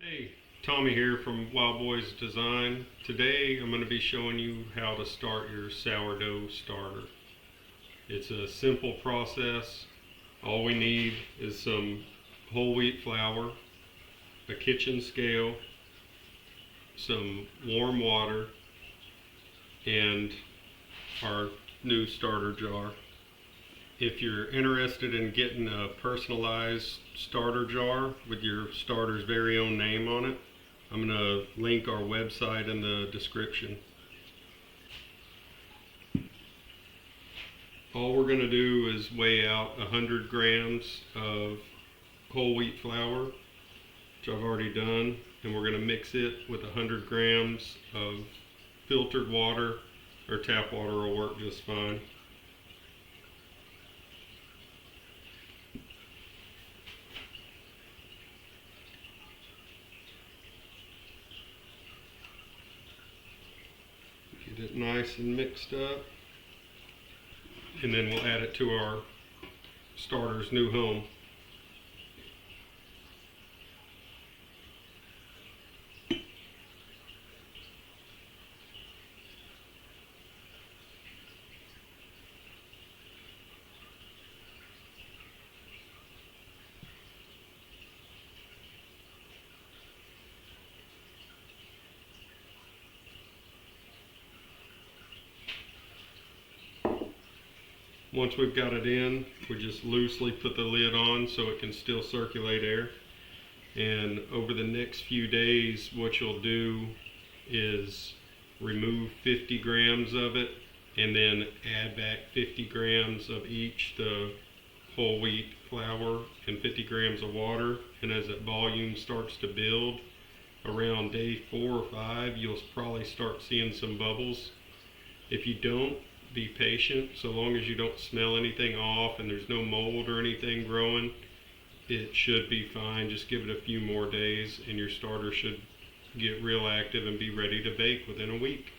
Hey, Tommy here from Wild Boys Design. Today I'm going to be showing you how to start your sourdough starter. It's a simple process. All we need is some whole wheat flour, a kitchen scale, some warm water, and our new starter jar. If you're interested in getting a personalized starter jar with your starter's very own name on it, I'm going to link our website in the description. All we're going to do is weigh out 100 grams of whole wheat flour, which I've already done, and we're going to mix it with 100 grams of filtered water, or tap water will work just fine. Get it nice and mixed up, and then we'll add it to our starter's new home. Once we've got it in, we just loosely put the lid on so it can still circulate air. And over the next few days, what you'll do is remove 50 grams of it and then add back 50 grams of each, the whole wheat flour and 50 grams of water. And as that volume starts to build, around day 4 or 5, you'll probably start seeing some bubbles. If you don't, be patient. So long as you don't smell anything off and there's no mold or anything growing, it should be fine. Just give it a few more days and your starter should get real active and be ready to bake within a week.